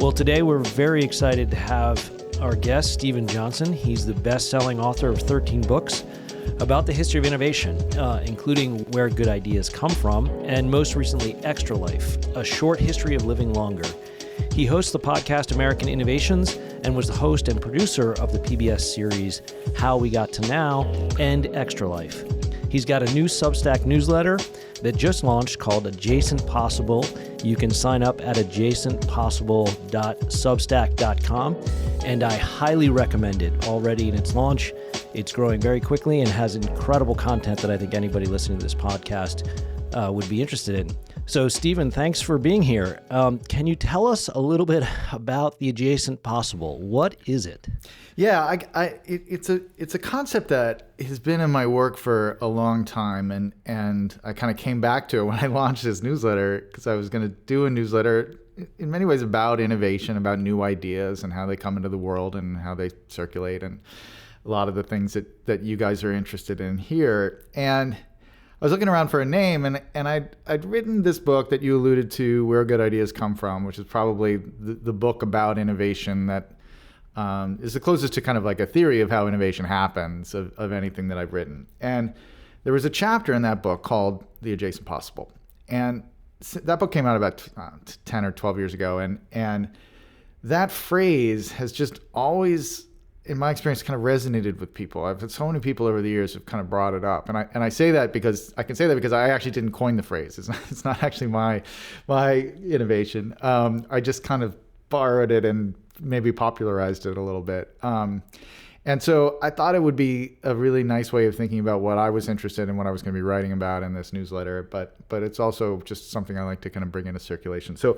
Well, today we're very excited to have our guest, Steven Johnson. He's the best-selling author of 13 books about the history of innovation, including where good ideas come from, and most recently, Extra Life, a short history of living longer. He hosts the podcast American Innovations and was the host and producer of the PBS series How We Got to Now and Extra Life. He's got a new Substack newsletter that just launched called Adjacent Possible. You can sign up at adjacentpossible.substack.com, and I highly recommend it. Already in its launch, it's growing very quickly and has incredible content that I think anybody listening to this podcast would be interested in. So, Steven, thanks for being here. Can you tell us a little bit about the Adjacent Possible? What is it? Yeah, it's a concept that has been in my work for a long time, and I kind of came back to it when I launched this newsletter, because I was going to do a newsletter in many ways about innovation, about new ideas and how they come into the world and how they circulate, and a lot of the things that you guys are interested in here. And I was looking around for a name, and I'd written this book that you alluded to, Where Good Ideas Come From, which is probably the book about innovation that is the closest to kind of like a theory of how innovation happens of anything that I've written. And there was a chapter in that book called The Adjacent Possible. And that book came out about 10 or 12 years ago. And that phrase has just always, in my experience, kind of resonated with people. I've had so many people over the years have kind of brought it up. And I say that because I actually didn't coin the phrase. It's not actually my innovation. I just kind of borrowed it and maybe popularized it a little bit. And so I thought it would be a really nice way of thinking about what I was interested in, what I was going to be writing about in this newsletter. But it's also just something I like to kind of bring into circulation. So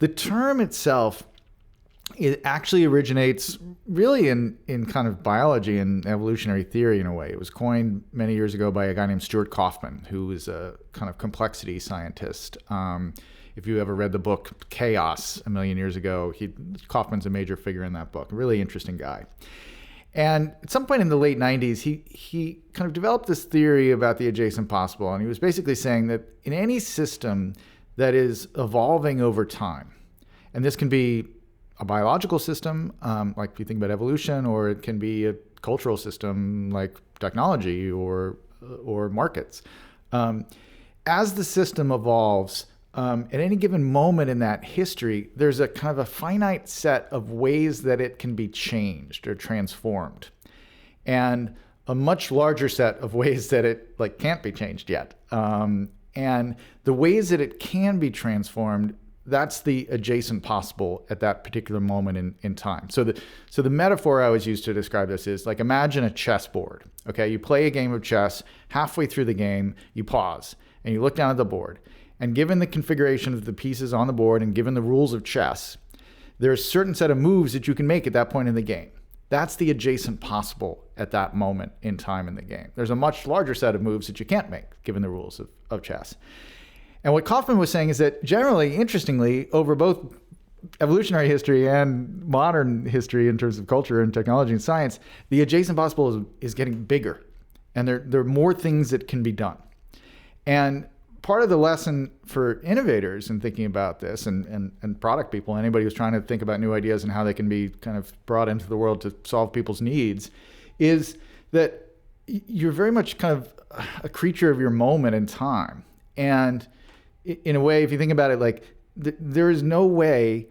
the term itself, it actually originates really in kind of biology and evolutionary theory in a way. It was coined many years ago by a guy named Stuart Kauffman, who is a kind of complexity scientist. If you ever read the book Chaos a million years ago, Kauffman's a major figure in that book. A really interesting guy. And at some point in the late 90s, he kind of developed this theory about the adjacent possible. And he was basically saying that in any system that is evolving over time, and this can be a biological system, like if you think about evolution, or it can be a cultural system like technology or markets. As the system evolves, at any given moment in that history, there's a kind of a finite set of ways that it can be changed or transformed, and a much larger set of ways that it can't be changed yet. And the ways that it can be transformed, that's the adjacent possible at that particular moment in time. So the metaphor I always use to describe this is like, imagine a chessboard. Okay, you play a game of chess. Halfway through the game, you pause and you look down at the board. And given the configuration of the pieces on the board and given the rules of chess, there's a certain set of moves that you can make at that point in the game. That's the adjacent possible at that moment in time in the game. There's a much larger set of moves that you can't make given the rules of chess. And what Kauffman was saying is that generally, interestingly, over both evolutionary history and modern history in terms of culture and technology and science, the adjacent possible is getting bigger. And there are more things that can be done. And part of the lesson for innovators in thinking about this and product people, anybody who's trying to think about new ideas and how they can be kind of brought into the world to solve people's needs, is that you're very much kind of a creature of your moment in time. And in a way, if you think about it, there is no way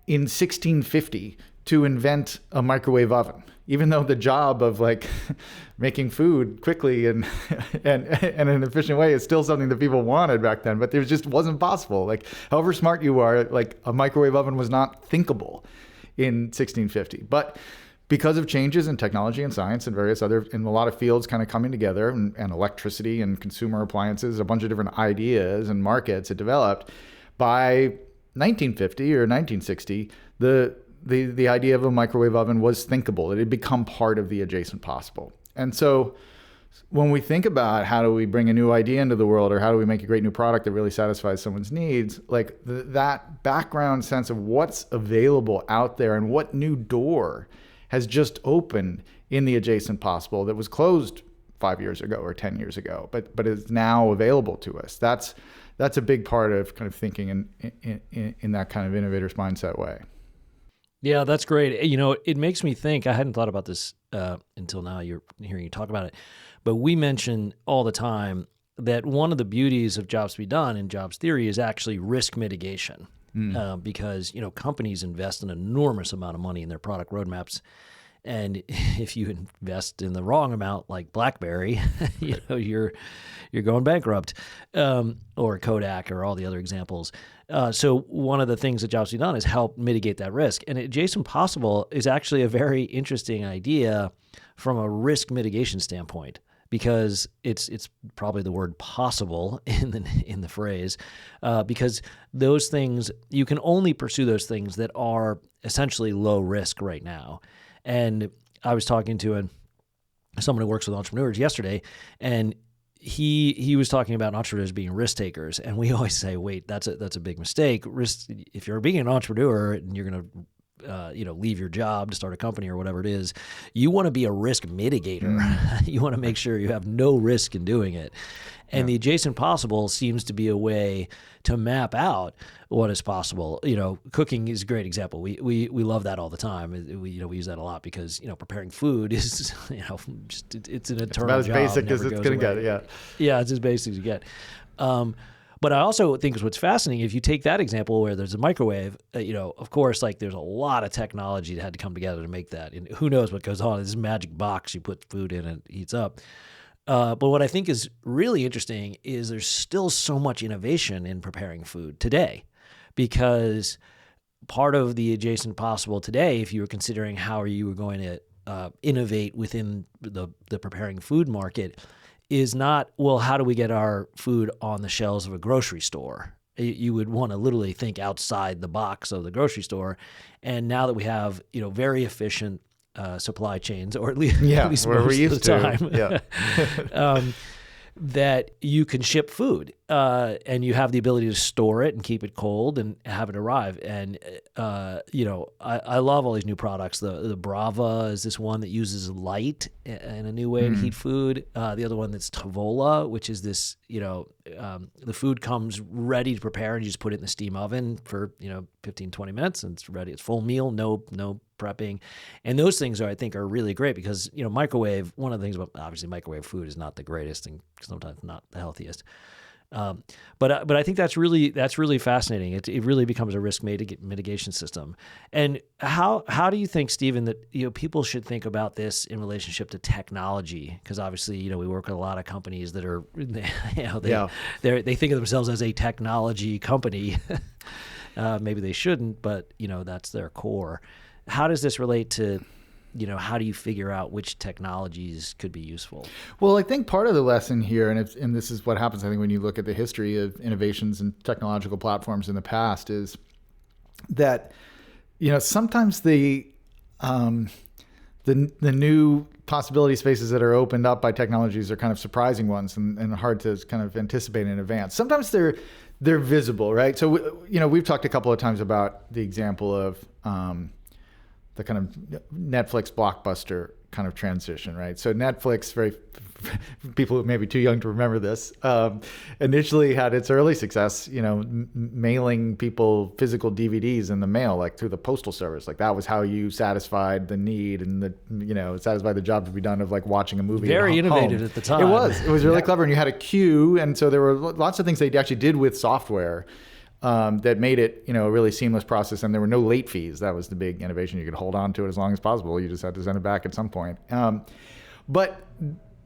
in 1650 to invent a microwave oven, even though the job of making food quickly and in an efficient way is still something that people wanted back then, but it just wasn't possible. However smart you are, a microwave oven was not thinkable in 1650. But because of changes in technology and science and various other, in a lot of fields kind of coming together, and electricity and consumer appliances, a bunch of different ideas and markets had developed, by 1950 or 1960, the idea of a microwave oven was thinkable. It had become part of the adjacent possible. And so when we think about how do we bring a new idea into the world, or how do we make a great new product that really satisfies someone's needs, that background sense of what's available out there and what new door has just opened in the adjacent possible that was closed 5 years ago or 10 years ago, but is now available to us. that's a big part of kind of thinking in that kind of innovator's mindset way. Yeah, that's great. You know, it makes me think, I hadn't thought about this until now you're hearing you talk about it, but we mention all the time that one of the beauties of jobs to be done in jobs theory is actually risk mitigation. Because, you know, companies invest an enormous amount of money in their product roadmaps. And if you invest in the wrong amount, like BlackBerry, you know, you're going bankrupt, or Kodak, or all the other examples. So one of the things that jobs to be done is help mitigate that risk. And adjacent possible is actually a very interesting idea from a risk mitigation standpoint, because it's probably the word possible in the phrase, because those things, you can only pursue those things that are essentially low risk right now. And I was talking to someone who works with entrepreneurs yesterday, and he was talking about entrepreneurs being risk takers, and we always say, wait, that's a big mistake. Risk, if you're being an entrepreneur and you're going to leave your job to start a company or whatever it is, you want to be a risk mitigator. You want to make sure you have no risk in doing it. And the adjacent possible seems to be a way to map out what is possible. You know, cooking is a great example. We love that all the time. We use that a lot because, you know, preparing food is, you know, just it's an eternal job. It's about as basic as it's going to get. Yeah. Yeah, it's as basic as you get. But I also think what's fascinating, if you take that example where there's a microwave, you know, of course, like there's a lot of technology that had to come together to make that. And who knows what goes on. This magic box, you put food in and it heats up. But what I think is really interesting is there's still so much innovation in preparing food today, because part of the adjacent possible today, if you were considering how you were going to innovate within the preparing food market, is not, well, how do we get our food on the shelves of a grocery store? You would want to literally think outside the box of the grocery store. And now that we have, you know, very efficient supply chains, or at least most of the time, that you can ship food and you have the ability to store it and keep it cold and have it arrive. And, you know, I love all these new products. The Brava is this one that uses light in a new way to heat food. The other one that's Tavola, which is this, you know, the food comes ready to prepare and you just put it in the steam oven for, you know, 15, 20 minutes and it's ready. It's full meal, no prepping. And those things I think are really great because, you know, microwave, one of the things about obviously microwave food is not the greatest and sometimes not the healthiest. But I think that's really fascinating. It really becomes a risk mitigation system. And how do you think, Stephen, that, you know, people should think about this in relationship to technology? Because obviously, you know, we work with a lot of companies that are, you know, they think of themselves as a technology company. Maybe they shouldn't, but, you know, that's their core. How does this relate to, you know, how do you figure out which technologies could be useful? Well, I think part of the lesson here, and this is what happens, I think, when you look at the history of innovations and technological platforms in the past, is that, you know, sometimes the new possibility spaces that are opened up by technologies are kind of surprising ones and hard to kind of anticipate in advance. Sometimes they're visible, right? So, you know, we've talked a couple of times about the example of the kind of Netflix blockbuster kind of transition, right? So Netflix, people who may be too young to remember this, initially had its early success, you know, mailing people physical DVDs in the mail, like through the postal service. Like that was how you satisfied the need and satisfied the job to be done of like watching a movie. Very innovative at the time. It was really clever. And you had a queue. And so there were lots of things they actually did with software that made it, you know, a really seamless process, and there were no late fees. That was the big innovation. You could hold on to it as long as possible. You just had to send it back at some point. But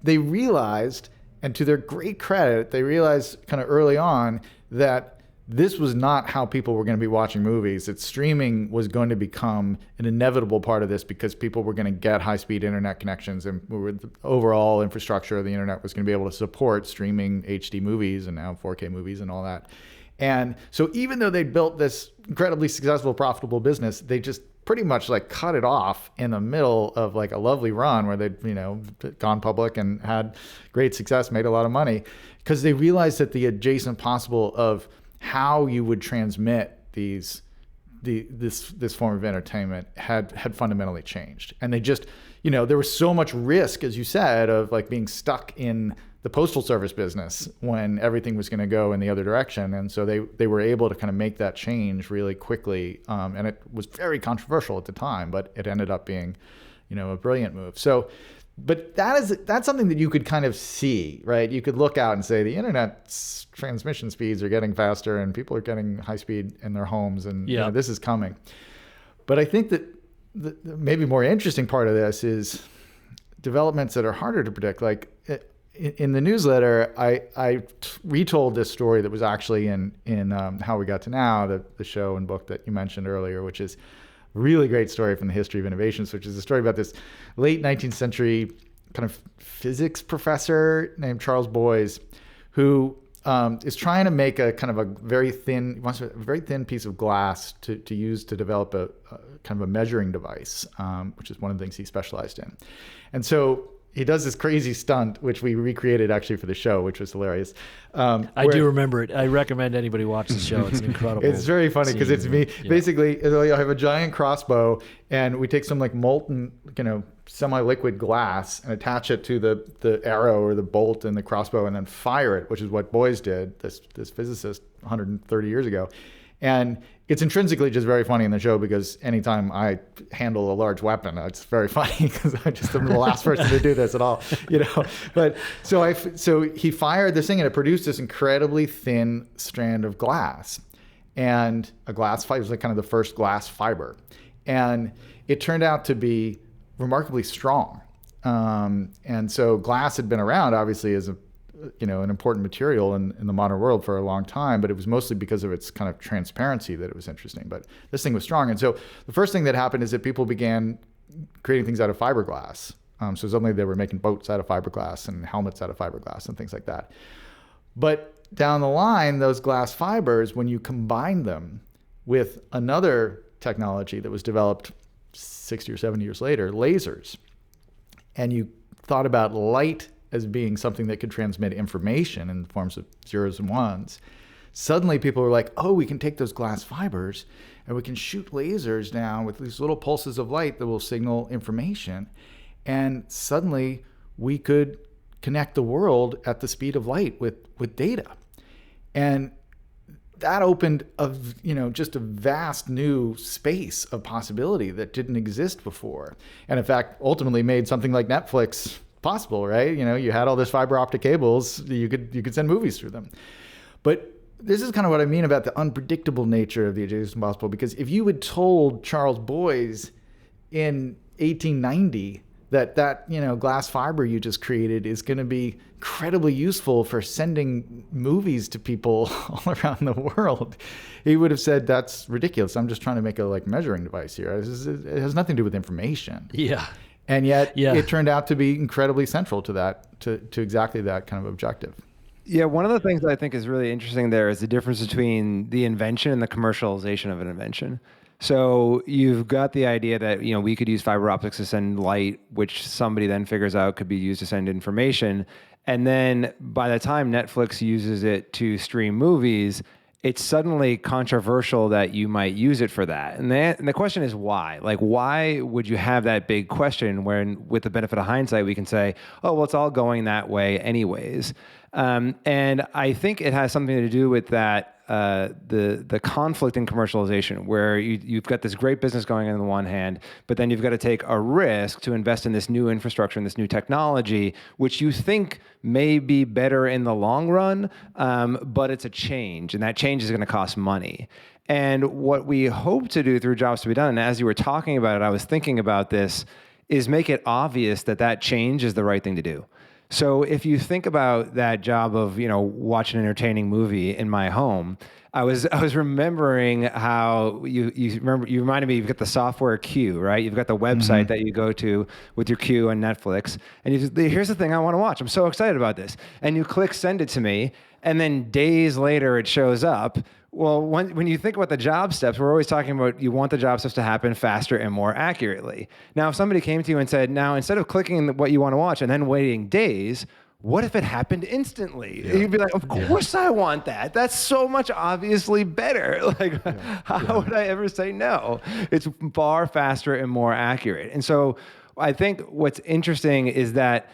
they realized, and to their great credit, they realized kind of early on that this was not how people were going to be watching movies. That streaming was going to become an inevitable part of this because people were going to get high-speed internet connections, and the overall infrastructure of the internet was going to be able to support streaming HD movies and now 4K movies and all that. And so even though they built this incredibly successful, profitable business, they just pretty much like cut it off in the middle of like a lovely run where they'd, you know, gone public and had great success, made a lot of money, because they realized that the adjacent possible of how you would transmit this form of entertainment had fundamentally changed. And they just, you know, there was so much risk, as you said, of like being stuck in the postal service business when everything was going to go in the other direction. And so they were able to kind of make that change really quickly. And it was very controversial at the time, but it ended up being, a brilliant move. So, but that's something that you could kind of see, right? You could look out and say the internet's transmission speeds are getting faster and people are getting high speed in their homes, and this is coming. But I think that the maybe more interesting part of this is developments that are harder to predict. Like in the newsletter, I retold this story that was actually in How We Got to Now, the show and book that you mentioned earlier, which is a really great story from the history of innovations, which is a story about this late 19th century kind of physics professor named Charles Boyes, who is trying to make a kind of a very thin piece of glass to use to develop a kind of a measuring device, which is one of the things he specialized in. And so he does this crazy stunt, which we recreated actually for the show, which was hilarious. I do remember it. I recommend anybody watch the show. It's incredible. It's very funny because it's me. Yeah. Basically, I have a giant crossbow, and we take some like molten, semi-liquid glass and attach it to the arrow or the bolt in the crossbow, and then fire it, which is what Boyes did, this physicist 130 years ago. And it's intrinsically just very funny in the show because anytime I handle a large weapon, it's very funny because I just am the last person to do this at all, But so he fired this thing and it produced this incredibly thin strand of glass, and a glass fiber was like kind of the first glass fiber, and it turned out to be remarkably strong. And so glass had been around obviously as an important material in the modern world for a long time, but it was mostly because of its kind of transparency that it was interesting. But this thing was strong. And so the first thing that happened is that people began creating things out of fiberglass. So suddenly they were making boats out of fiberglass and helmets out of fiberglass and things like that. But down the line, those glass fibers, when you combine them with another technology that was developed 60 or 70 years later, lasers, and you thought about light as being something that could transmit information in the forms of zeros and ones, suddenly people were like, oh, we can take those glass fibers and we can shoot lasers down with these little pulses of light that will signal information. And suddenly we could connect the world at the speed of light with data. And that opened just a vast new space of possibility that didn't exist before. And in fact, ultimately made something like Netflix possible, right? You had all this fiber optic cables, you could send movies through them. But this is kind of what I mean about the unpredictable nature of the adjacent possible, because if you had told Charles Boyes in 1890 that glass fiber you just created is going to be incredibly useful for sending movies to people all around the world, he would have said, that's ridiculous. I'm just trying to make a measuring device here. It has nothing to do with information. Yeah. And yet it turned out to be incredibly central to that, to exactly that kind of objective. Yeah, one of the things that I think is really interesting there is the difference between the invention and the commercialization of an invention. So you've got the idea that, we could use fiber optics to send light, which somebody then figures out could be used to send information. And then by the time Netflix uses it to stream movies, it's suddenly controversial that you might use it for that. And the question is why? Like, why would you have that big question when, with the benefit of hindsight, we can say, oh, well, it's all going that way anyways. And I think it has something to do with that, the conflict in commercialization, where you've got this great business going on the one hand, but then you've got to take a risk to invest in this new infrastructure and this new technology, which you think may be better in the long run, but it's a change, and that change is going to cost money. And what we hope to do through Jobs to Be Done, and as you were talking about it, I was thinking about this, is make it obvious that change is the right thing to do. So if you think about that job of, watch an entertaining movie in my home, I was remembering how you reminded me, you've got the software queue, right? You've got the website that you go to with your queue on Netflix, and here's the thing I want to watch. I'm so excited about this. And you click send it to me, and then days later it shows up. Well, when you think about the job steps, we're always talking about you want the job steps to happen faster and more accurately. Now, if somebody came to you and said, now, instead of clicking what you want to watch and then waiting days, what if it happened instantly? Yeah. You'd be like, of course I want that. That's so much obviously better. Like, how would I ever say no? It's far faster and more accurate. And so I think what's interesting is that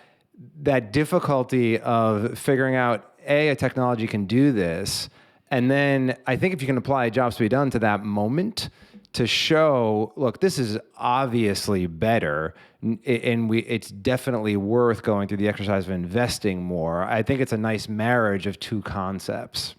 that difficulty of figuring out, a technology can do this. And then I think if you can apply jobs to be done to that moment to show, look, this is obviously better, and it's definitely worth going through the exercise of investing more. I think it's a nice marriage of two concepts.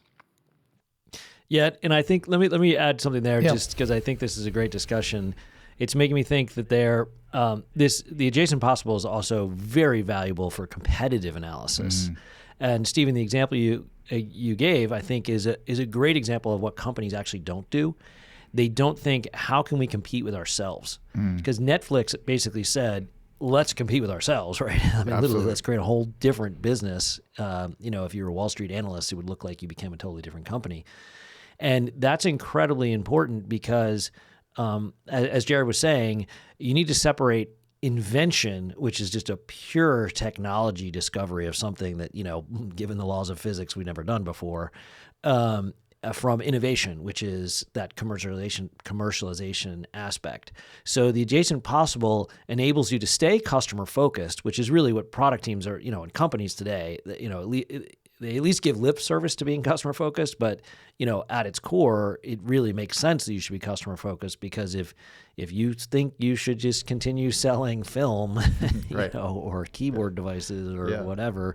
Yeah, and I think let me add something there, just because I think this is a great discussion. It's making me think that the adjacent possible is also very valuable for competitive analysis. And Stephen, the example you gave, I think, is a great example of what companies actually don't do. They don't think, how can we compete with ourselves? Because Netflix basically said, let's compete with ourselves, right? I mean, literally, let's create a whole different business. If you were a Wall Street analyst, it would look like you became a totally different company. And that's incredibly important because, as Jared was saying, you need to separate invention, which is just a pure technology discovery of something that, given the laws of physics, we've never done before, from innovation, which is that commercialization aspect. So the adjacent possible enables you to stay customer focused, which is really what product teams are, in companies today. They at least give lip service to being customer focused, but at its core, it really makes sense that you should be customer focused, because if you think you should just continue selling film, right. or keyboard devices or whatever,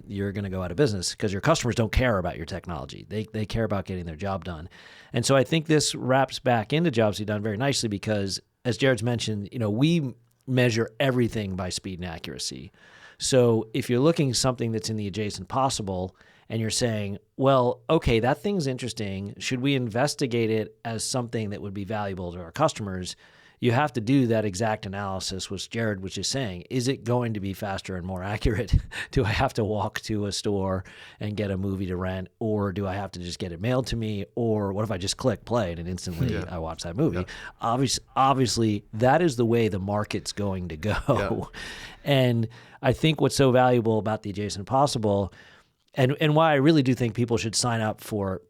you're going to go out of business, because your customers don't care about your technology. They care about getting their job done. And so I think this wraps back into jobs to be done very nicely, because as Jared's mentioned, we measure everything by speed and accuracy. So if you're looking at something that's in the adjacent possible and you're saying, well, okay, that thing's interesting, should we investigate it as something that would be valuable to our customers? You have to do that exact analysis, which Jared was just saying. Is it going to be faster and more accurate? Do I have to walk to a store and get a movie to rent, or do I have to just get it mailed to me? Or what if I just click play and instantly I watch that movie? Yeah. Obviously, that is the way the market's going to go. Yeah. And I think what's so valuable about the adjacent possible, and why I really do think people should sign up for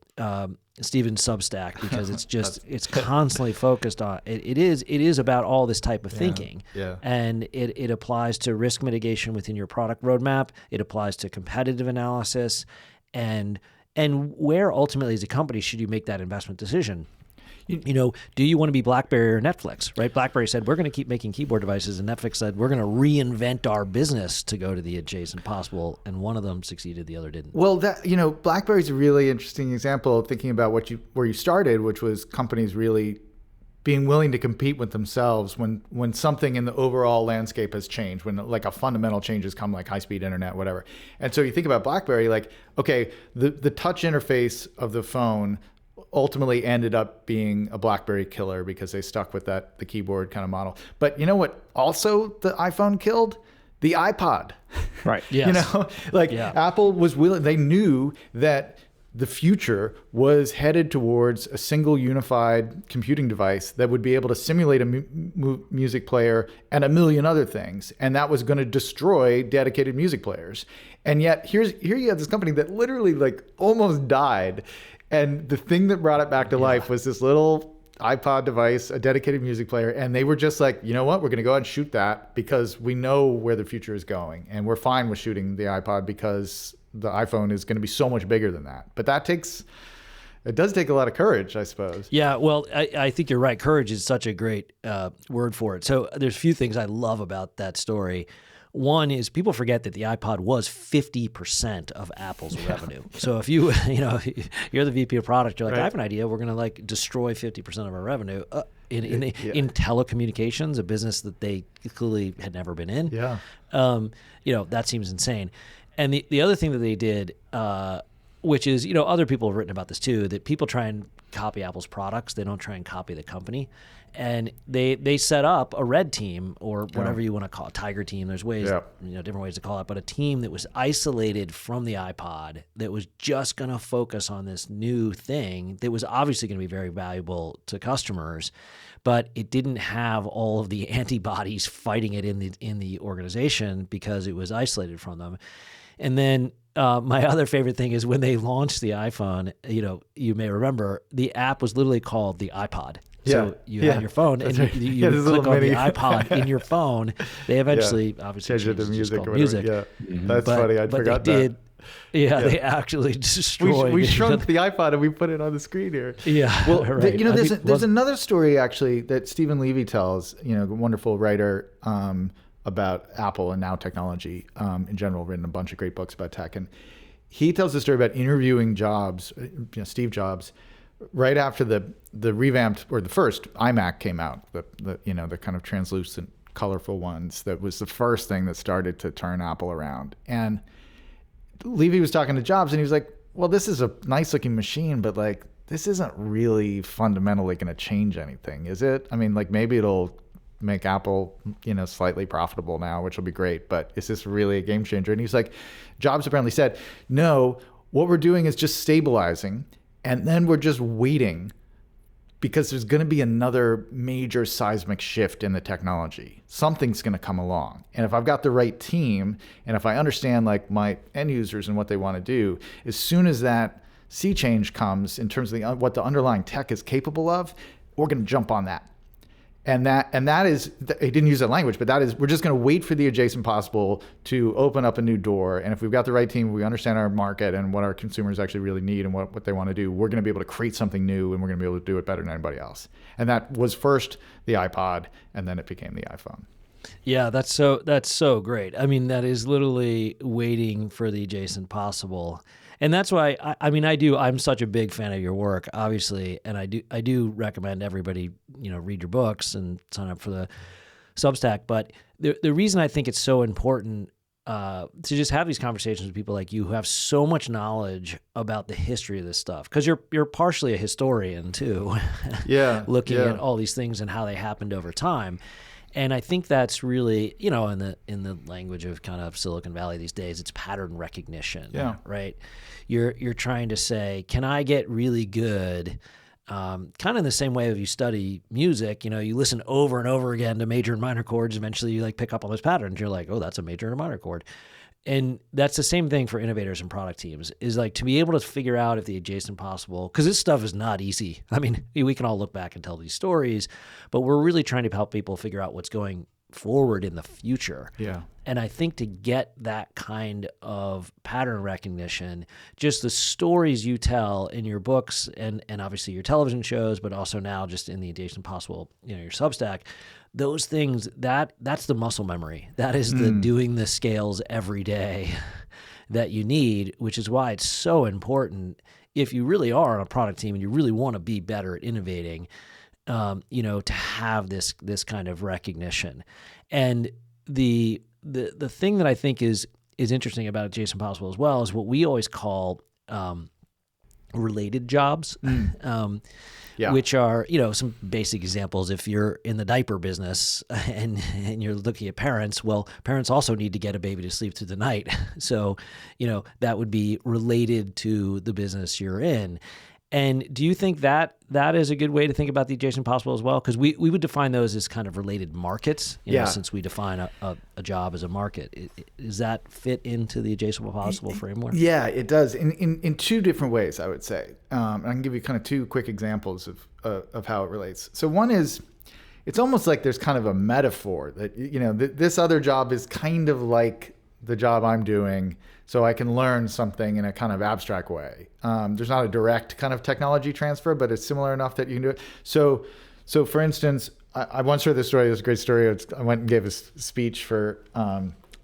Stephen's Substack, because it's just it's constantly focused on it is about all this type of thinking. And it applies to risk mitigation within your product roadmap. It applies to competitive analysis, and where ultimately as a company should you make that investment decision? Do you want to be BlackBerry or Netflix, right? BlackBerry said, we're going to keep making keyboard devices, and Netflix said, we're going to reinvent our business to go to the adjacent possible, and one of them succeeded, the other didn't. Well, BlackBerry's a really interesting example of thinking about where you started, which was companies really being willing to compete with themselves when something in the overall landscape has changed, when like a fundamental change has come, like high-speed internet, whatever. And so you think about BlackBerry, like, okay, the touch interface of the phone ultimately ended up being a BlackBerry killer because they stuck with the keyboard kind of model. But you know what also the iPhone killed? The iPod. Right. Yes. Apple was willing, they knew that the future was headed towards a single unified computing device that would be able to simulate a music player and a million other things. And that was going to destroy dedicated music players. And yet here you have this company that literally almost died. And the thing that brought it back to life was this little iPod device, a dedicated music player. And they were just like, you know what, we're going to go ahead and shoot that because we know where the future is going. And we're fine with shooting the iPod because the iPhone is going to be so much bigger than that. But it does take a lot of courage, I suppose. Yeah, well, I think you're right. Courage is such a great word for it. So there's a few things I love about that story. One is people forget that the iPod was 50% of Apple's revenue. So if you're the VP of product, you're like, I have an idea. We're going to destroy 50% of our revenue in telecommunications, a business that they clearly had never been in. Yeah. That seems insane. And the other thing that they did, which is, other people have written about this too, that people try and copy Apple's products. They don't try and copy the company. And they set up a red team, or whatever you want to call it, tiger team. There's ways, different ways to call it, but a team that was isolated from the iPod that was just going to focus on this new thing that was obviously going to be very valuable to customers, but it didn't have all of the antibodies fighting it in the organization because it was isolated from them. And then my other favorite thing is when they launched the iPhone, you may remember the app was literally called the iPod. So you have your phone and you click on the iPod in your phone. They eventually obviously changed it to music. Yeah, that's funny. I forgot that. They actually destroyed. We shrunk the iPod and we put it on the screen here. Yeah, well, right. There's another story actually that Stephen Levy tells. A wonderful writer about Apple and now technology in general. Written a bunch of great books about tech, and he tells the story about interviewing Jobs, Steve Jobs, right after the revamped or the first iMac came out. The kind of translucent, colorful ones. That was the first thing that started to turn Apple around. And Levy was talking to Jobs and he was like, well, this is a nice looking machine, but like, this isn't really fundamentally going to change anything, is it? I mean, like maybe it'll make Apple, slightly profitable now, which will be great, but is this really a game changer? And he's like, Jobs apparently said, no, what we're doing is just stabilizing. And then we're just waiting because there's going to be another major seismic shift in the technology. Something's going to come along. And if I've got the right team, and if I understand like my end users and what they want to do, as soon as that sea change comes in terms of what the underlying tech is capable of, we're going to jump on that. And that is, he didn't use that language, but that is, we're just going to wait for the adjacent possible to open up a new door. And if we've got the right team, we understand our market and what our consumers actually really need and what they want to do, we're going to be able to create something new and we're going to be able to do it better than anybody else. And that was first the iPod, and then it became the iPhone. Yeah, that's so great. I mean, that is literally waiting for the adjacent possible. And that's why I'm such a big fan of your work, obviously, and I do recommend everybody, read your books and sign up for the Substack. But the reason I think it's so important to just have these conversations with people like you who have so much knowledge about the history of this stuff, because you're partially a historian too, looking at all these things and how they happened over time. And I think that's really, in the language of kind of Silicon Valley these days, it's pattern recognition, right? You're trying to say, can I get really good? Kind of in the same way if you study music, you listen over and over again to major and minor chords. Eventually, you like pick up on those patterns. You're like, oh, that's a major and a minor chord. And that's the same thing for innovators and product teams, is like to be able to figure out if the adjacent possible, because this stuff is not easy. I mean, we can all look back and tell these stories, but we're really trying to help people figure out what's going forward in the future. Yeah. And I think to get that kind of pattern recognition, just the stories you tell in your books and obviously your television shows, but also now just in the adjacent possible, your Substack, those things, that's the muscle memory. That is the doing the scales every day that you need, which is why it's so important if you really are on a product team and you really want to be better at innovating, to have this kind of recognition. And the thing that I think is interesting about adjacent possible as well is what we always call related jobs. Which are, some basic examples. If you're in the diaper business and you're looking at parents, well, parents also need to get a baby to sleep through the night. So, that would be related to the business you're in. And do you think that is a good way to think about the adjacent possible as well? Because we would define those as kind of related markets, since we define a job as a market. Does that fit into the adjacent possible framework? Yeah, it does. In two different ways, I would say. I can give you kind of two quick examples of how it relates. So one is, it's almost like there's kind of a metaphor that, this other job is kind of like the job I'm doing, so I can learn something in a kind of abstract way. There's not a direct kind of technology transfer, but it's similar enough that you can do it. So for instance, I once heard this story. It was a great story. I went and gave a speech for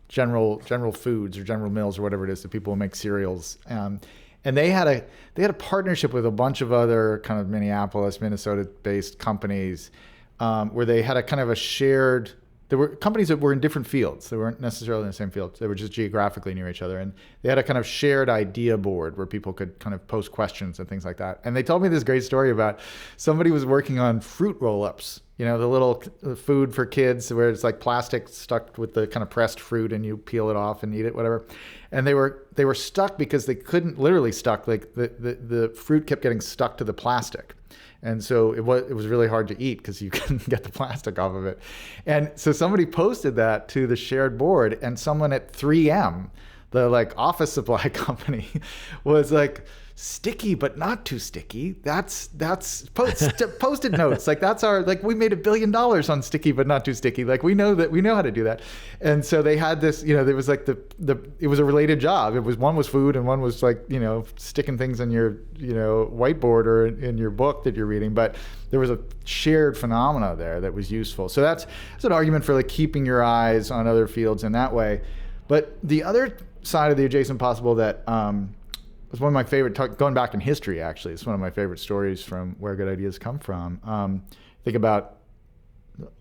General Foods or General Mills or whatever it is, the people who make cereals. And they had a partnership with a bunch of other kind of Minnesota-based companies where they had a kind of a shared. There were companies that were in different fields. They weren't necessarily in the same field. They were just geographically near each other. And they had a kind of shared idea board where people could kind of post questions and things like that. And they told me this great story about somebody was working on fruit roll-ups, the little food for kids where it's like plastic stuck with the kind of pressed fruit and you peel it off and eat it, whatever. And they were stuck because they couldn't, literally stuck, like the fruit kept getting stuck to the plastic. And so it was really hard to eat because you couldn't get the plastic off of it. And so somebody posted that to the shared board, and someone at 3M, the like office supply company, was like sticky but not too sticky. That's post-it notes. Like that's our, like we made $1 billion on sticky but not too sticky. Like we know how to do that. And so they had this, there was like it was a related job. One was food and one was like, sticking things on your, whiteboard or in your book that you're reading. But there was a shared phenomena there that was useful. So that's an argument for like keeping your eyes on other fields in that way. But the other side of the adjacent possible that was one of my favorite, going back in history, actually, it's one of my favorite stories from where good ideas come from. Think about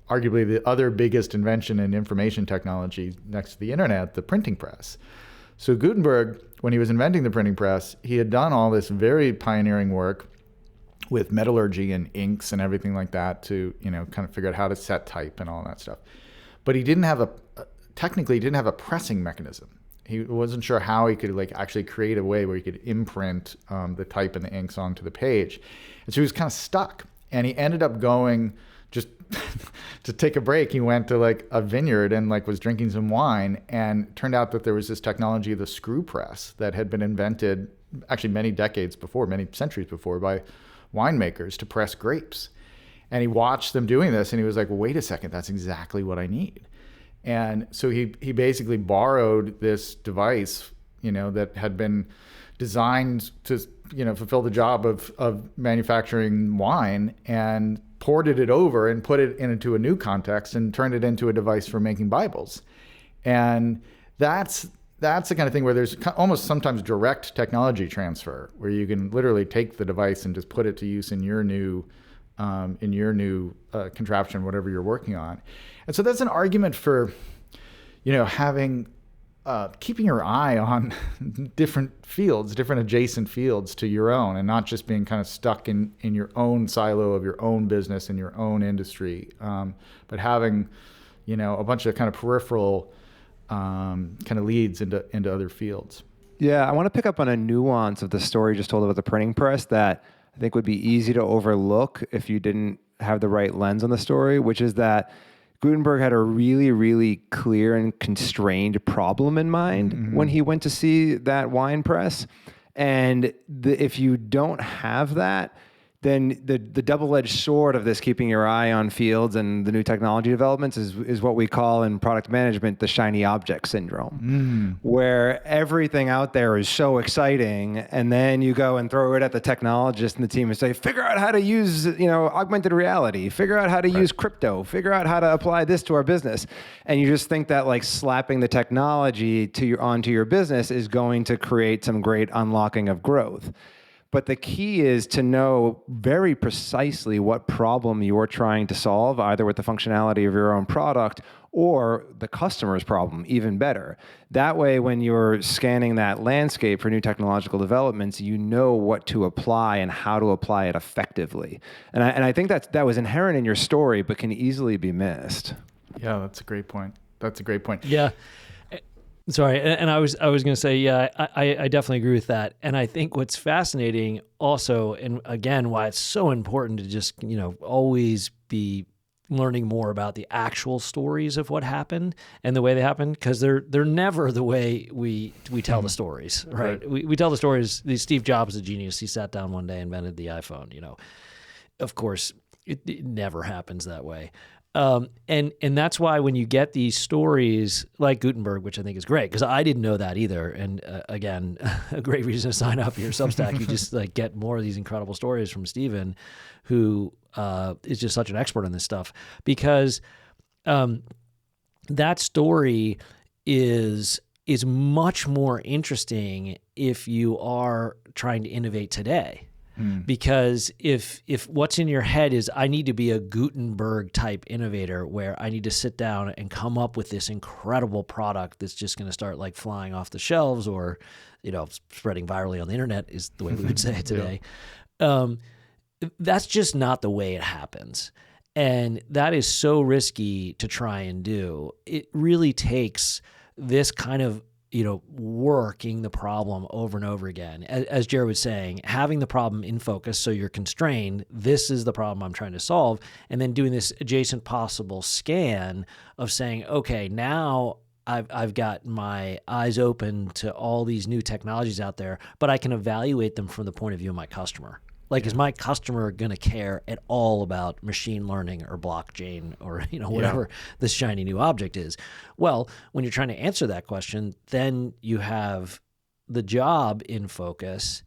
arguably the other biggest invention in information technology next to the internet, the printing press. So Gutenberg, when he was inventing the printing press, he had done all this very pioneering work with metallurgy and inks and everything like that to, kind of figure out how to set type and all that stuff. But he didn't have technically he didn't have a pressing mechanism. He wasn't sure how he could like actually create a way where he could imprint the type and the inks onto the page. And so he was kind of stuck. And he ended up going just to take a break. He went to like a vineyard and like was drinking some wine, and it turned out that there was this technology, the screw press, that had been invented actually many centuries before by winemakers to press grapes. And he watched them doing this and he was like, well, wait a second, that's exactly what I need. And so he basically borrowed this device, that had been designed to, fulfill the job of manufacturing wine, and ported it over and put it into a new context and turned it into a device for making Bibles. And that's the kind of thing where there's almost sometimes direct technology transfer, where you can literally take the device and just put it to use in your new contraption, whatever you're working on. And so that's an argument for, having, keeping your eye on different fields, different adjacent fields to your own, and not just being kind of stuck in your own silo of your own business and your own industry, but having, a bunch of kind of peripheral kind of leads into other fields. Yeah, I want to pick up on a nuance of the story just told about the printing press that I think would be easy to overlook if you didn't have the right lens on the story, which is that Gutenberg had a really, really clear and constrained problem in mind when he went to see that wine press. And if you don't have that, then the double-edged sword of this keeping your eye on fields and the new technology developments is what we call in product management the shiny object syndrome, where everything out there is so exciting, and then you go and throw it at the technologist and the team and say, figure out how to use augmented reality, figure out how to use crypto, figure out how to apply this to our business. And you just think that like slapping the technology onto your business is going to create some great unlocking of growth. But the key is to know very precisely what problem you're trying to solve, either with the functionality of your own product or the customer's problem, even better. That way, when you're scanning that landscape for new technological developments, you know what to apply and how to apply it effectively. And I think that was inherent in your story, but can easily be missed. Yeah, that's a great point. Yeah. Sorry, and I was going to say, yeah, I definitely agree with that. And I think what's fascinating also, and again, why it's so important to just, always be learning more about the actual stories of what happened and the way they happened, because they're never the way we tell the stories, right? We tell the stories. Steve Jobs, a genius, he sat down one day, invented the iPhone, Of course, it never happens that way. And that's why when you get these stories like Gutenberg, which I think is great, because I didn't know that either. And again, a great reason to sign up for your Substack. You just like get more of these incredible stories from Stephen, who is just such an expert on this stuff, because that story is much more interesting if you are trying to innovate today. Because if what's in your head is I need to be a Gutenberg type innovator where I need to sit down and come up with this incredible product that's just going to start like flying off the shelves or, spreading virally on the internet is the way we would say it today. That's just not the way it happens. And that is so risky to try and do. It really takes this kind of working the problem over and over again. As Jared was saying, having the problem in focus so you're constrained, this is the problem I'm trying to solve, and then doing this adjacent possible scan of saying, okay, now I've got my eyes open to all these new technologies out there, but I can evaluate them from the point of view of my customer. Like, is my customer going to care at all about machine learning or blockchain or, whatever this shiny new object is? Well, when you're trying to answer that question, then you have the job in focus.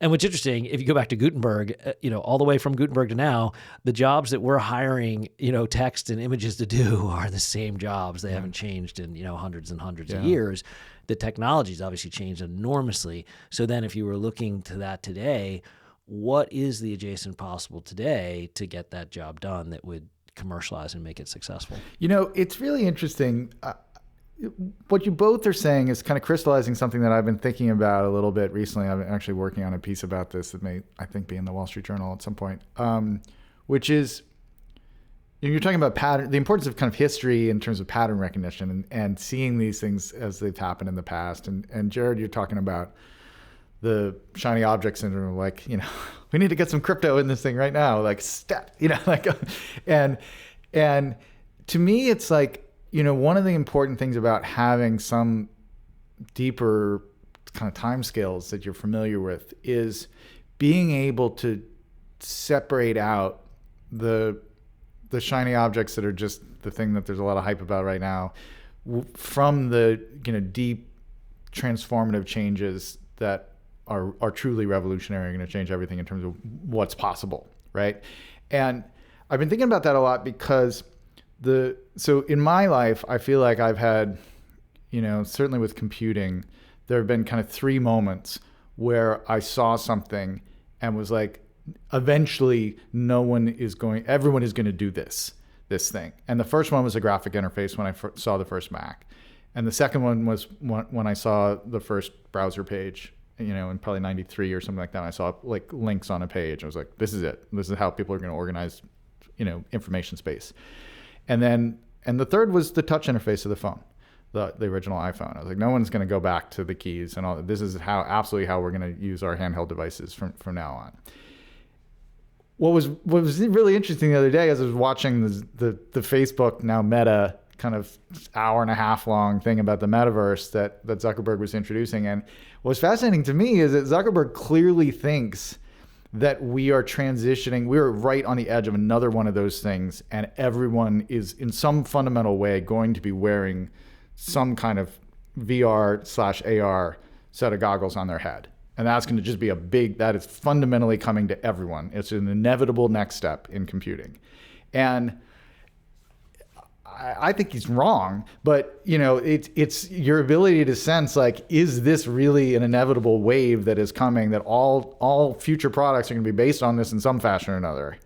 And what's interesting, if you go back to Gutenberg, all the way from Gutenberg to now, the jobs that we're hiring, text and images to do are the same jobs. They haven't changed in, hundreds and hundreds of years. The technology's obviously changed enormously. So then if you were looking to that today, what is the adjacent possible today to get that job done that would commercialize and make it successful? It's really interesting. What you both are saying is kind of crystallizing something that I've been thinking about a little bit recently. I've been actually working on a piece about this that may, I think, be in the Wall Street Journal at some point, which is, you're talking about the importance of kind of history in terms of pattern recognition and seeing these things as they've happened in the past. And Jared, you're talking about the shiny object syndrome, like, we need to get some crypto in this thing right now, like stat, and to me, it's like, one of the important things about having some deeper kind of time scales that you're familiar with is being able to separate out the shiny objects that are just the thing that there's a lot of hype about right now from the, deep transformative changes that are truly revolutionary and going to change everything in terms of what's possible, right? And I've been thinking about that a lot because so in my life, I feel like I've had, certainly with computing, there have been kind of 3 moments where I saw something and was like, eventually everyone is going to do this thing. And the first one was a graphic interface when I saw the first Mac. And the second one was when I saw the first browser page, in probably 93 or something like that. I saw like links on a page. I was like, this is it. This is how people are going to organize, information space. And the third was the touch interface of the phone, the original iPhone. I was like, no one's going to go back to the keys and all that. This is absolutely how we're going to use our handheld devices from now on. What was really interesting the other day as I was watching the Facebook, now Meta, kind of hour and a half long thing about the metaverse that Zuckerberg was introducing. And what's fascinating to me is that Zuckerberg clearly thinks that we are transitioning, we're right on the edge of another one of those things, and everyone is in some fundamental way going to be wearing some kind of VR/AR set of goggles on their head. And that's going to just be that is fundamentally coming to everyone. It's an inevitable next step in computing. And I think he's wrong, but it's your ability to sense, like, is this really an inevitable wave that is coming, that all future products are going to be based on this in some fashion or another?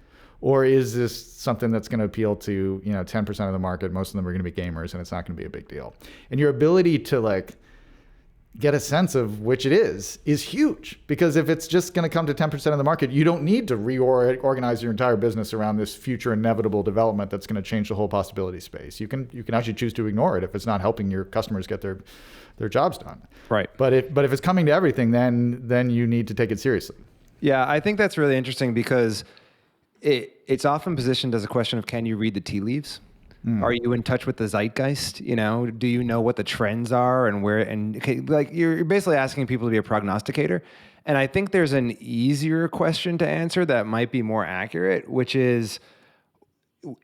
Or is this something that's going to appeal to 10% of the market? Most of them are going to be gamers, and it's not going to be a big deal. And your ability to get a sense of which it is huge, because if it's just going to come to 10% of the market, you don't need to reorganize your entire business around this future inevitable development that's going to change the whole possibility space. You can actually choose to ignore it if it's not helping your customers get their jobs done. Right. But if it's coming to everything, then you need to take it seriously. Yeah, I think that's really interesting because it's often positioned as a question of, can you read the tea leaves? Are you in touch with the zeitgeist? Do you know what the trends are and where? And you're basically asking people to be a prognosticator. And I think there's an easier question to answer that might be more accurate, which is,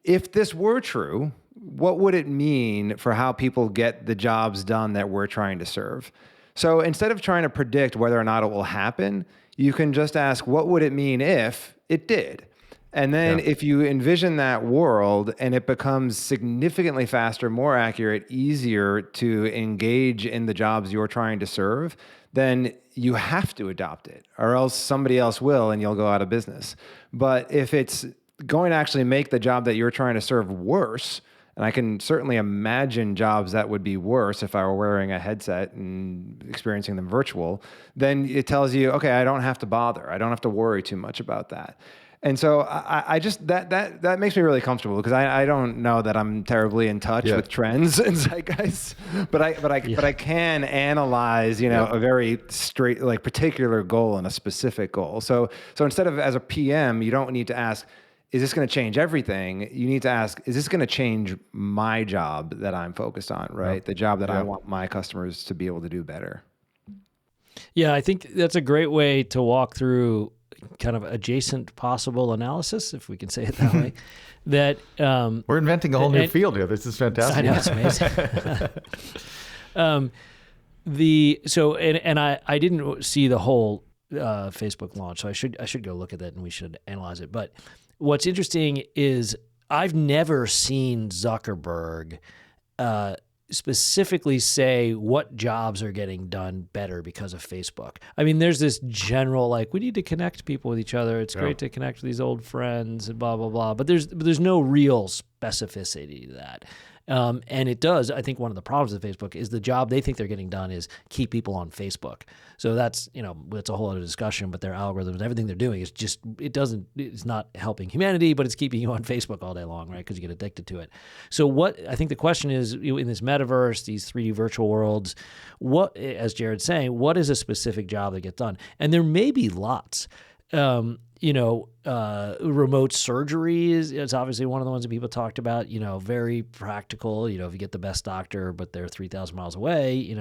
if this were true, what would it mean for how people get the jobs done that we're trying to serve? So instead of trying to predict whether or not it will happen, you can just ask, what would it mean if it did? And then if you envision that world and it becomes significantly faster, more accurate, easier to engage in the jobs you're trying to serve, then you have to adopt it, or else somebody else will and you'll go out of business. But if it's going to actually make the job that you're trying to serve worse, and I can certainly imagine jobs that would be worse if I were wearing a headset and experiencing them virtual, then it tells you, okay, I don't have to bother. I don't have to worry too much about that. And so I just that makes me really comfortable, because I don't know that I'm terribly in touch with trends and zeitgeists, but I can analyze a very straight, particular goal and a specific goal. So instead of, as a PM, you don't need to ask, is this going to change everything? You need to ask, is this going to change my job that I'm focused on, right? Yep. The job that I want my customers to be able to do better. Yeah, I think that's a great way to walk through kind of adjacent possible analysis, if we can say it that way. That we're inventing a whole new field here. This is fantastic. I know, it's amazing. I didn't see the whole Facebook launch, so I should go look at that and we should analyze it. But what's interesting is I've never seen Zuckerberg specifically say what jobs are getting done better because of Facebook. I mean, there's this general, like, we need to connect people with each other. It's great to connect with these old friends and blah, blah, blah. But there's no real specificity to that. And it does, I think one of the problems with Facebook is the job they think they're getting done is keep people on Facebook. So that's a whole other discussion, but their algorithms, everything they're doing is just, it's not helping humanity, but it's keeping you on Facebook all day long, right? Because you get addicted to it. So I think the question is, in this metaverse, these 3D virtual worlds, what, as Jared's saying, what is a specific job that gets done? And there may be lots. Remote surgery is obviously one of the ones that people talked about, very practical, if you get the best doctor, but they're 3,000 miles away,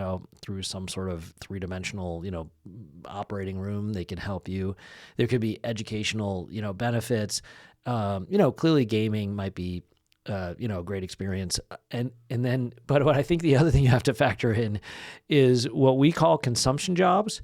through some sort of three-dimensional, operating room, they can help you. There could be educational, benefits. Clearly gaming might be, a great experience. But what I think the other thing you have to factor in is what we call consumption jobs,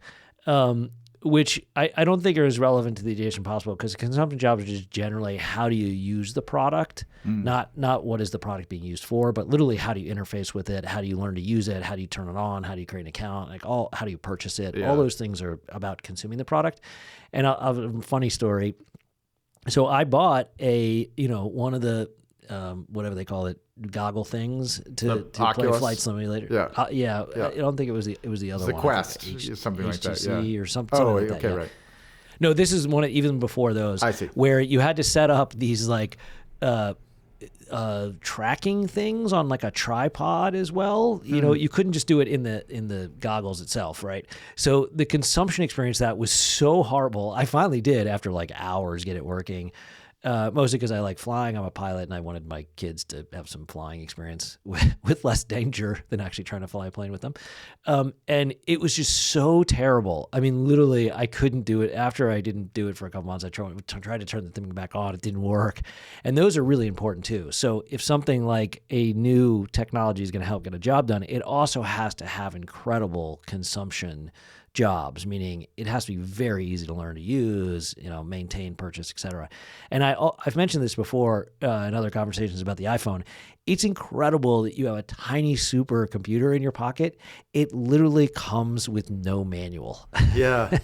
which I don't think are as relevant to the adjacent possible, because consumption jobs are just generally how do you use the product, not what is the product being used for, but literally how do you interface with it, how do you learn to use it, how do you turn it on, how do you create an account, how do you purchase it, all those things are about consuming the product. And I'll have a funny story. So I bought one of the whatever they call it, goggle things to play Flight Simulator. I don't think it was the other one. The Quest, something like that. Yeah. Or something like that. Okay, right. No, this is one even before those. I see. Where you had to set up these tracking things on like a tripod as well. You couldn't just do it in the goggles itself, right? So the consumption experience that was so horrible. I finally did after like hours get it working. Mostly because I like flying. I'm a pilot, and I wanted my kids to have some flying experience with less danger than actually trying to fly a plane with them. And it was just so terrible. I mean, literally, I couldn't do it. After I didn't do it for a couple months, I tried to turn the thing back on. It didn't work. And those are really important too. So if something like a new technology is going to help get a job done, it also has to have incredible consumption jobs, meaning it has to be very easy to learn to use, maintain, purchase, etc. And I've mentioned this before in other conversations about the iPhone. It's incredible that you have a tiny supercomputer in your pocket. It literally comes with no manual. Yeah,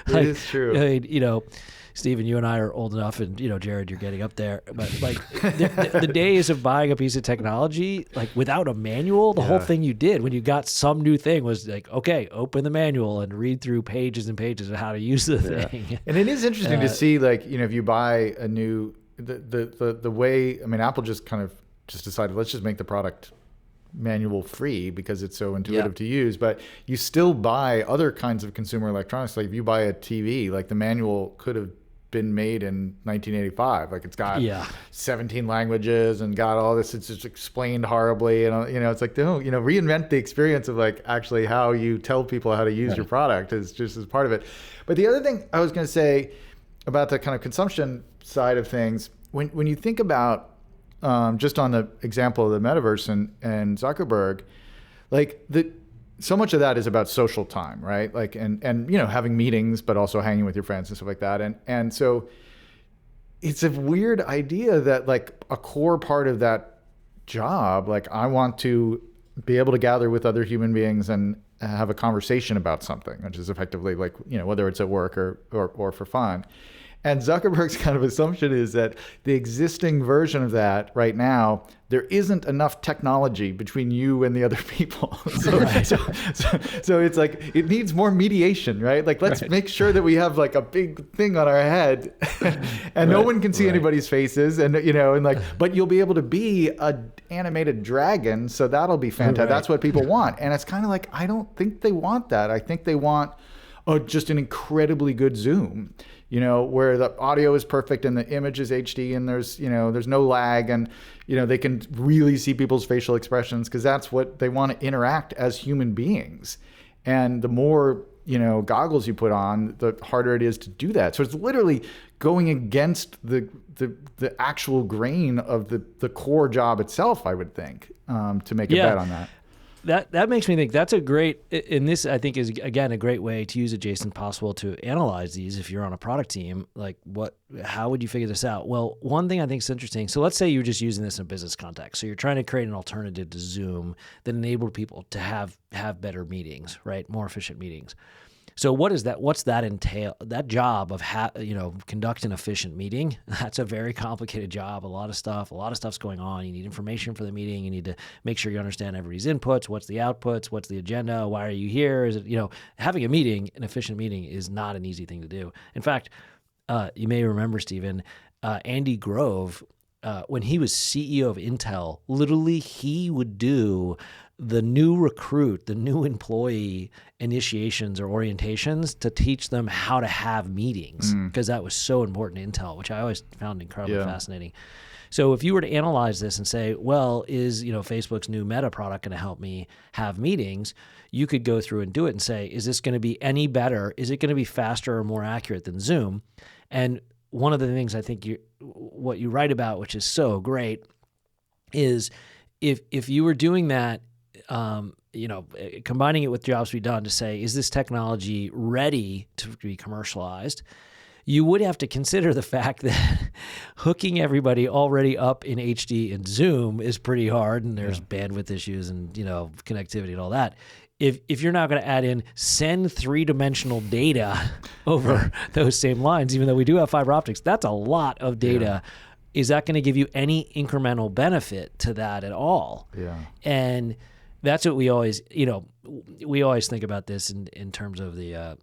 it is true. I mean, Stephen, you and I are old enough, and Jared, you're getting up there. But like the days of buying a piece of technology, like without a manual, the whole thing you did when you got some new thing was like, okay, open the manual and read through pages and pages of how to use the thing. And it is interesting to see, like, if you buy a new the way. I mean, Apple just decided, let's just make the product manual free because it's so intuitive to use, but you still buy other kinds of consumer electronics. Like if you buy a TV, like the manual could have been made in 1985. Like it's got 17 languages and got all this. It's just explained horribly, and it's like, reinvent the experience of like actually how you tell people how to use your product is just as part of it. But the other thing I was going to say about the kind of consumption side of things, when you think about just on the example of the metaverse and Zuckerberg, like so much of that is about social time, right? Like, and having meetings, but also hanging with your friends and stuff like that. And so it's a weird idea that like a core part of that job, like I want to be able to gather with other human beings and have a conversation about something, which is effectively like, whether it's at work or for fun. And Zuckerberg's kind of assumption is that the existing version of that right now, there isn't enough technology between you and the other people. So it's like, it needs more mediation, right? Like, let's make sure that we have like a big thing on our head and no one can see anybody's faces but you'll be able to be a animated dragon. So that'll be fantastic. That's what people want. And it's kind of like, I don't think they want that. I think they want just an incredibly good Zoom, where the audio is perfect and the image is HD and there's no lag, and, they can really see people's facial expressions because that's what they want to interact as human beings. And the more, goggles you put on, the harder it is to do that. So it's literally going against the actual grain of the core job itself, I would think, to make a bet on that. That makes me think that's a great, and this I think is again a great way to use adjacent possible to analyze these. If you're on a product team, like how would you figure this out? Well, one thing I think is interesting. So let's say you're just using this in a business context. So you're trying to create an alternative to Zoom that enabled people to have better meetings, right? More efficient meetings. So what's that entail? That job of conduct an efficient meeting, that's a very complicated job. A lot of stuff's going on. You need information for the meeting. You need to make sure you understand everybody's inputs. What's the outputs? What's the agenda? Why are you here? Is it, having a meeting, an efficient meeting is not an easy thing to do. In fact, you may remember, Stephen, Andy Grove, when he was CEO of Intel, literally he would do the new recruit, the new employee initiations or orientations to teach them how to have meetings, because that was so important to Intel, which I always found incredibly fascinating. So if you were to analyze this and say, well, is Facebook's new Meta product going to help me have meetings? You could go through and do it and say, is this going to be any better? Is it going to be faster or more accurate than Zoom? And one of the things I think what you write about, which is so great, is if you were doing that, combining it with jobs to be done to say, is this technology ready to be commercialized? You would have to consider the fact that hooking everybody already up in HD in Zoom is pretty hard, and there's bandwidth issues and connectivity and all that. If you're not going to add in send three-dimensional data over those same lines, even though we do have fiber optics, that's a lot of data. Yeah. Is that going to give you any incremental benefit to that at all? Yeah. And that's what we always think about this in terms of the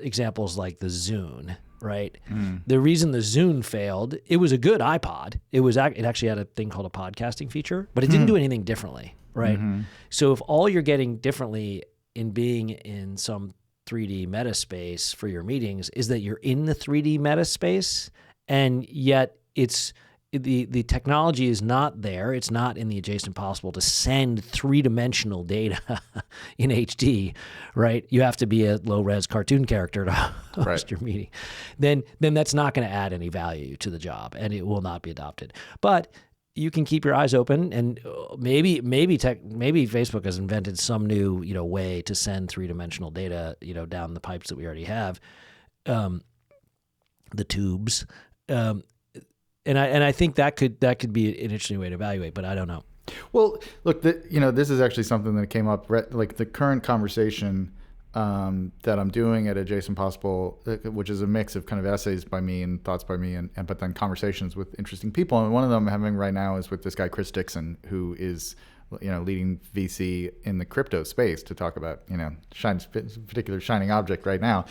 examples like the Zune, right? The reason the Zune failed, it was a good iPod. It actually had a thing called a podcasting feature, but it didn't do anything differently, right? So if all you're getting differently in being in some 3D meta space for your meetings is that you're in the 3D meta space, and yet it's the technology is not there. It's not in the adjacent possible to send three-dimensional data in HD, right? You have to be a low-res cartoon character to host your meeting. Then that's not going to add any value to the job, and it will not be adopted. But you can keep your eyes open, and maybe Facebook has invented some new way to send three-dimensional data down the pipes that we already have, the tubes. And I think that could be an interesting way to evaluate, but I don't know. Well, look, this is actually something that came up, like the current conversation that I'm doing at Adjacent Possible, which is a mix of kind of essays by me and thoughts by me, but then conversations with interesting people. And one of them I'm having right now is with this guy, Chris Dixon, who is leading VC in the crypto space, to talk about particular shining object right now.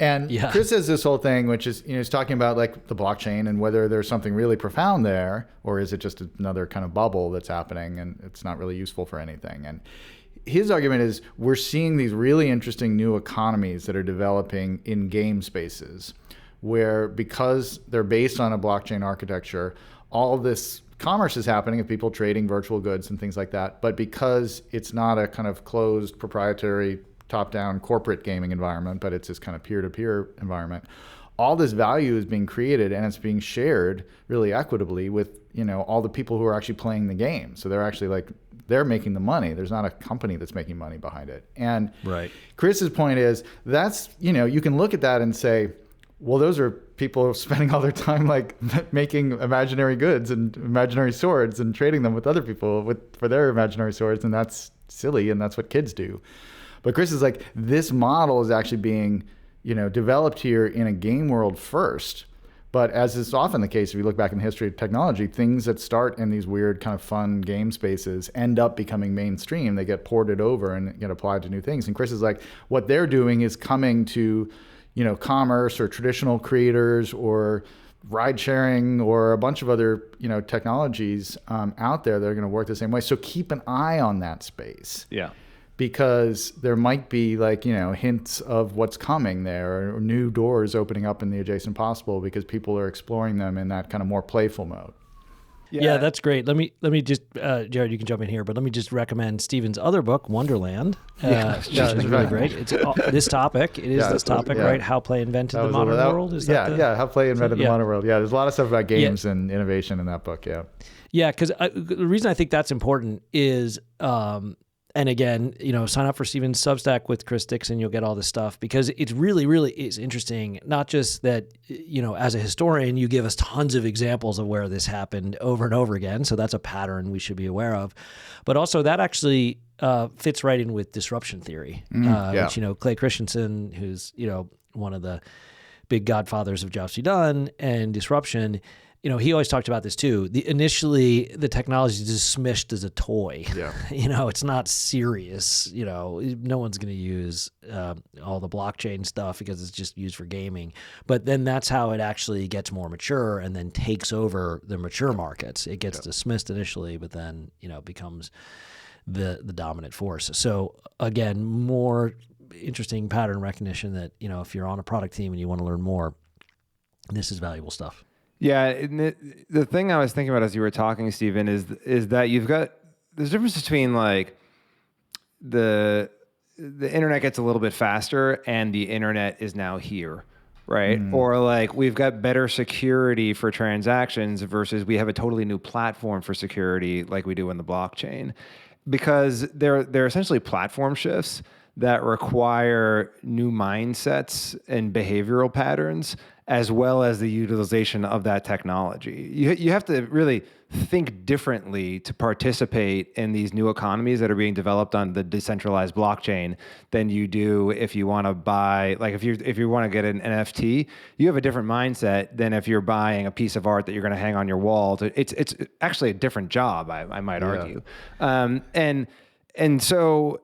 And Chris has this whole thing, which is, he's talking about like the blockchain and whether there's something really profound there, or is it just another kind of bubble that's happening and it's not really useful for anything. And his argument is we're seeing these really interesting new economies that are developing in game spaces, where because they're based on a blockchain architecture, all this commerce is happening of people trading virtual goods and things like that. But because it's not a kind of closed proprietary top-down corporate gaming environment, but it's this kind of peer-to-peer environment, all this value is being created and it's being shared really equitably with all the people who are actually playing the game. So they're making the money. There's not a company that's making money behind it. And Chris's point is that's you can look at that and say, well, those are people spending all their time like making imaginary goods and imaginary swords and trading them with other people for their imaginary swords, and that's silly, and that's what kids do. But Chris is like, this model is actually being, developed here in a game world first. But as is often the case, if you look back in the history of technology, things that start in these weird kind of fun game spaces end up becoming mainstream. They get ported over and get applied to new things. And Chris is like, what they're doing is coming to, commerce or traditional creators or ride sharing or a bunch of other, technologies out there that are going to work the same way. So keep an eye on that space. Yeah. because there might be like, hints of what's coming there or new doors opening up in the adjacent possible because people are exploring them in that kind of more playful mode. Yeah, that's great. Let me just, Jared, you can jump in here, but let me just recommend Stephen's other book, Wonderland, which is really great. It's this topic. It is this topic, right? How play invented the modern world. Is that how play invented the modern world. Yeah, there's a lot of stuff about games and innovation in that book. Yeah. Yeah, because the reason I think that's important is, and again, sign up for Stephen's Substack with Chris Dixon. You'll get all this stuff because it's really, really is interesting. Not just that, as a historian, you give us tons of examples of where this happened over and over again. So that's a pattern we should be aware of. But also that actually fits right in with disruption theory, which, Clay Christensen, who's, one of the big godfathers of jobs to be done and disruption, he always talked about this too. Initially, the technology is dismissed as a toy. Yeah. It's not serious. No one's going to use all the blockchain stuff because it's just used for gaming. But then that's how it actually gets more mature and then takes over the mature markets. It gets dismissed initially, but then becomes the dominant force. So again, more interesting pattern recognition that if you're on a product team and you want to learn more, this is valuable stuff. Yeah, and the thing I was thinking about as you were talking, Stephen, is that there's a difference between like the internet gets a little bit faster and the internet is now here, right? Or like we've got better security for transactions versus we have a totally new platform for security like we do in the blockchain, because they're essentially platform shifts that require new mindsets and behavioral patterns, as well as the utilization of that technology. You have to really think differently to participate in these new economies that are being developed on the decentralized blockchain than you do if you want to buy, like if you want to get an NFT, you have a different mindset than if you're buying a piece of art that you're going to hang on your wall. It's actually a different job, I might argue. And so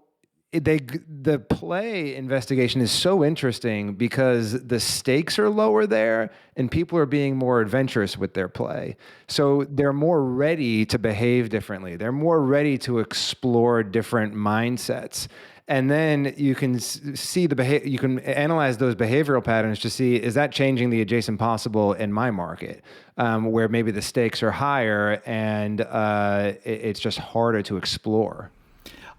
the play investigation is so interesting because the stakes are lower there and people are being more adventurous with their play. So they're more ready to behave differently. They're more ready to explore different mindsets. And then you can see you can analyze those behavioral patterns to see, is that changing the adjacent possible in my market, where maybe the stakes are higher and it's just harder to explore.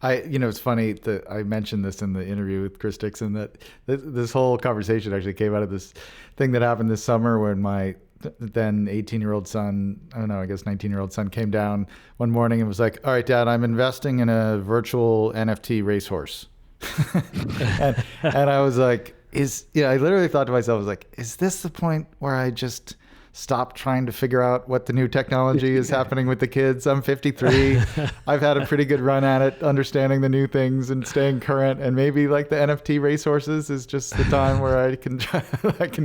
It's funny that I mentioned this in the interview with Chris Dixon, that this whole conversation actually came out of this thing that happened this summer when my then 18-year-old son, I don't know, I guess 19-year-old son came down one morning and was like, all right, Dad, I'm investing in a virtual NFT racehorse. and I was like, I literally thought to myself, I was like, is this the point where I just stop trying to figure out what the new technology is happening with the kids? I'm 53. I've had a pretty good run at it, understanding the new things and staying current. And maybe like the NFT racehorses is just the time where I can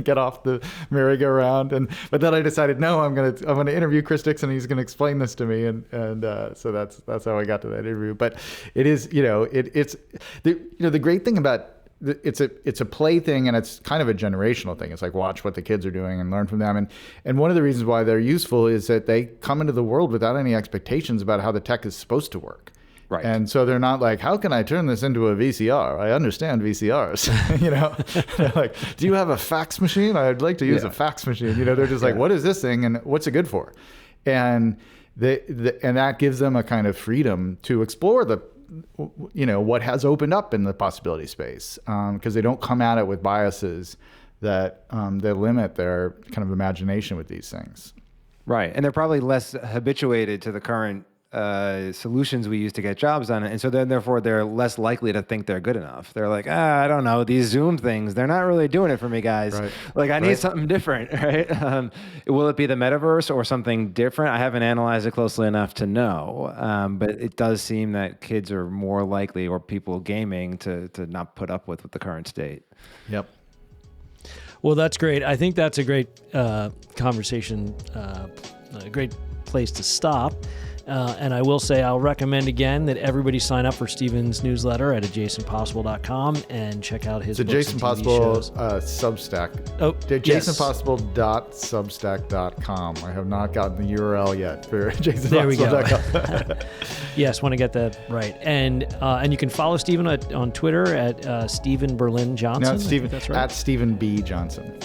get off the merry-go-round. But then I decided, no, I'm gonna interview Chris Dixon. He's gonna explain this to me, and so that's how I got to that interview. But it is, it's the great thing about it's a play thing, and it's kind of a generational thing. It's like, watch what the kids are doing and learn from them. And one of the reasons why they're useful is that they come into the world without any expectations about how the tech is supposed to work. Right. And so they're not like, how can I turn this into a VCR? I understand VCRs. They're like, do you have a fax machine? I'd like to use a fax machine. They're just like, what is this thing and what's it good for? And and that gives them a kind of freedom to explore what has opened up in the possibility space, because they don't come at it with biases that limit their kind of imagination with these things. Right. And they're probably less habituated to the current solutions we use to get jobs done. And so then therefore they're less likely to think they're good enough. They're like, I don't know, these Zoom things, they're not really doing it for me, guys. Right. Like I need something different, right? Will it be the metaverse or something different? I haven't analyzed it closely enough to know. But it does seem that kids are more likely, or people gaming, to not put up with the current state. Yep. Well, that's great. I think that's a great conversation, a great place to stop. And I will say, I'll recommend again that everybody sign up for Steven's newsletter at adjacentpossible.com and check out his It's books Jason and TV Possible shows. Substack. Oh, yes. jasonpossible.substack.com. I have not gotten the URL yet for There we go. jasonpossible.com. Yes, want to get that right. And you can follow Steven on Twitter at Stephen Berlin Johnson. No, it's Stephen. That's right. At Stephen B. Johnson.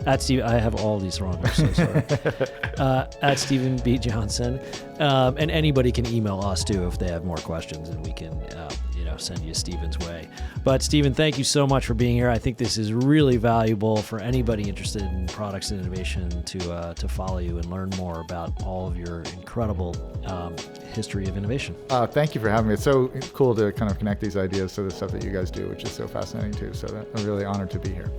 At Steve, I have all these wrong. I'm so sorry. At Stephen B. Johnson, and anybody can email us too if they have more questions, and we can, send you Stephen's way. But Stephen, thank you so much for being here. I think this is really valuable for anybody interested in products and innovation to follow you and learn more about all of your incredible history of innovation. Thank you for having me. It's so cool to kind of connect these ideas to the stuff that you guys do, which is so fascinating too. So I'm really honored to be here.